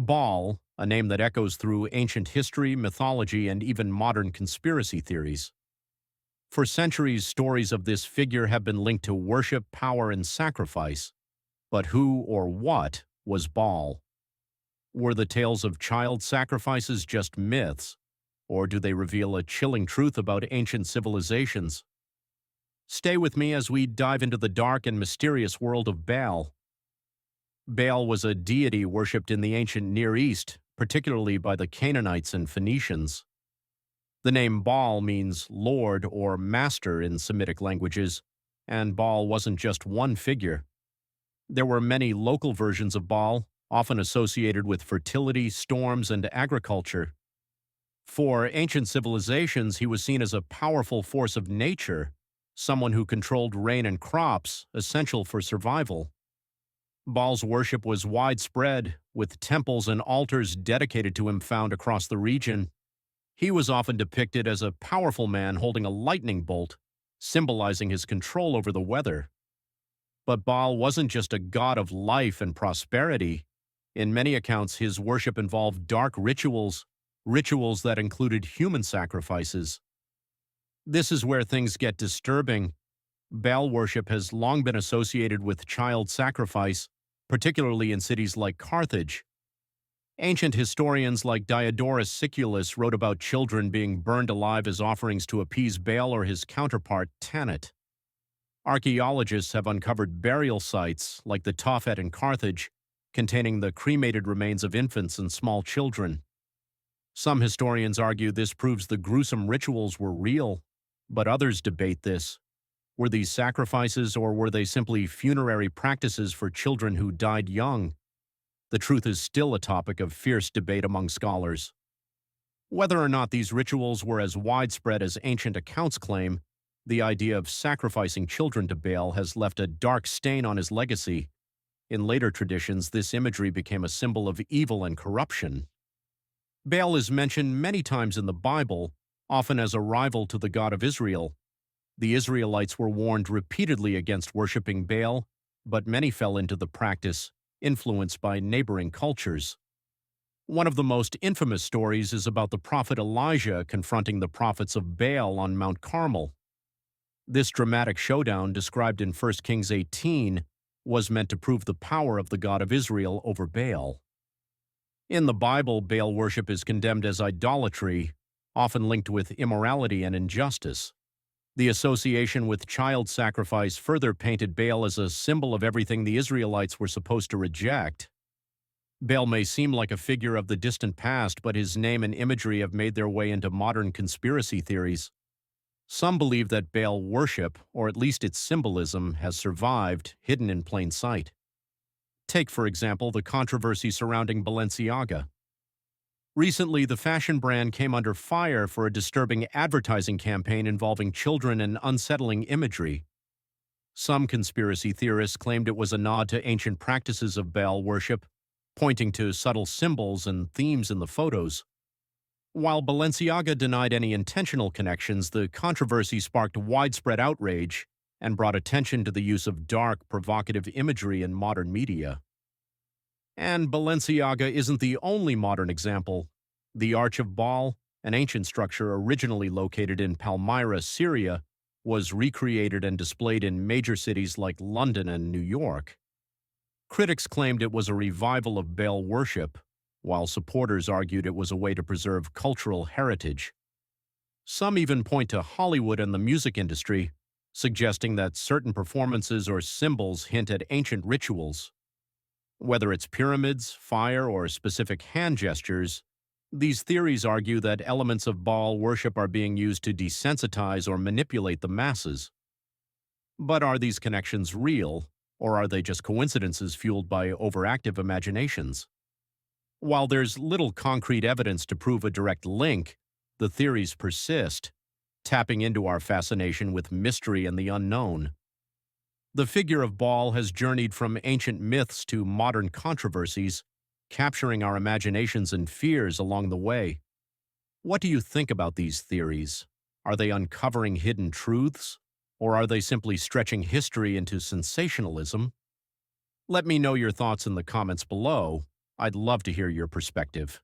Baal, a name that echoes through ancient history, mythology, and even modern conspiracy theories. For centuries, stories of this figure have been linked to worship, power, and sacrifice. But who or what was Baal? Were the tales of child sacrifices just myths, or do they reveal a chilling truth about ancient civilizations? Stay with me as we dive into the dark and mysterious world of Baal. Baal was a deity worshipped in the ancient Near East, particularly by the Canaanites and Phoenicians. The name Baal means Lord or Master in Semitic languages, and Baal wasn't just one figure. There were many local versions of Baal, often associated with fertility, storms, and agriculture. For ancient civilizations, he was seen as a powerful force of nature, someone who controlled rain and crops, essential for survival. Baal's worship was widespread, with temples and altars dedicated to him found across the region. He was often depicted as a powerful man holding a lightning bolt, symbolizing his control over the weather. But Baal wasn't just a god of life and prosperity. In many accounts, his worship involved dark rituals that included human sacrifices. This is where things get disturbing. Baal worship has long been associated with child sacrifice, particularly in cities like Carthage. Ancient historians like Diodorus Siculus wrote about children being burned alive as offerings to appease Baal or his counterpart, Tanit. Archaeologists have uncovered burial sites, like the Tophet in Carthage, containing the cremated remains of infants and small children. Some historians argue this proves the gruesome rituals were real, but others debate this. Were these sacrifices, or were they simply funerary practices for children who died young? The truth is still a topic of fierce debate among scholars. Whether or not these rituals were as widespread as ancient accounts claim, the idea of sacrificing children to Baal has left a dark stain on his legacy. In later traditions, this imagery became a symbol of evil and corruption. Baal is mentioned many times in the Bible, often as a rival to the God of Israel. The Israelites were warned repeatedly against worshiping Baal, but many fell into the practice, influenced by neighboring cultures. One of the most infamous stories is about the prophet Elijah confronting the prophets of Baal on Mount Carmel. This dramatic showdown, described in 1 Kings 18, was meant to prove the power of the God of Israel over Baal. In the Bible, Baal worship is condemned as idolatry, often linked with immorality and injustice. The association with child sacrifice further painted Baal as a symbol of everything the Israelites were supposed to reject. Baal may seem like a figure of the distant past, but his name and imagery have made their way into modern conspiracy theories. Some believe that Baal worship, or at least its symbolism, has survived, hidden in plain sight. Take, for example, the controversy surrounding Balenciaga. Recently, the fashion brand came under fire for a disturbing advertising campaign involving children and unsettling imagery. Some conspiracy theorists claimed it was a nod to ancient practices of Baal worship, pointing to subtle symbols and themes in the photos. While Balenciaga denied any intentional connections, the controversy sparked widespread outrage and brought attention to the use of dark, provocative imagery in modern media. And Balenciaga isn't the only modern example. The Arch of Baal, an ancient structure originally located in Palmyra, Syria, was recreated and displayed in major cities like London and New York. Critics claimed it was a revival of Baal worship, while supporters argued it was a way to preserve cultural heritage. Some even point to Hollywood and the music industry, suggesting that certain performances or symbols hint at ancient rituals. Whether it's pyramids, fire, or specific hand gestures, these theories argue that elements of Baal worship are being used to desensitize or manipulate the masses. But are these connections real, or are they just coincidences fueled by overactive imaginations? While there's little concrete evidence to prove a direct link, the theories persist, tapping into our fascination with mystery and the unknown. The figure of Baal has journeyed from ancient myths to modern controversies, capturing our imaginations and fears along the way. What do you think about these theories? Are they uncovering hidden truths, or are they simply stretching history into sensationalism? Let me know your thoughts in the comments below. I'd love to hear your perspective.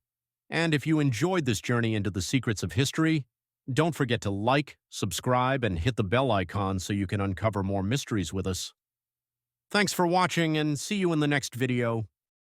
And if you enjoyed this journey into the secrets of history, don't forget to like, subscribe, and hit the bell icon so you can uncover more mysteries with us. Thanks for watching, and see you in the next video.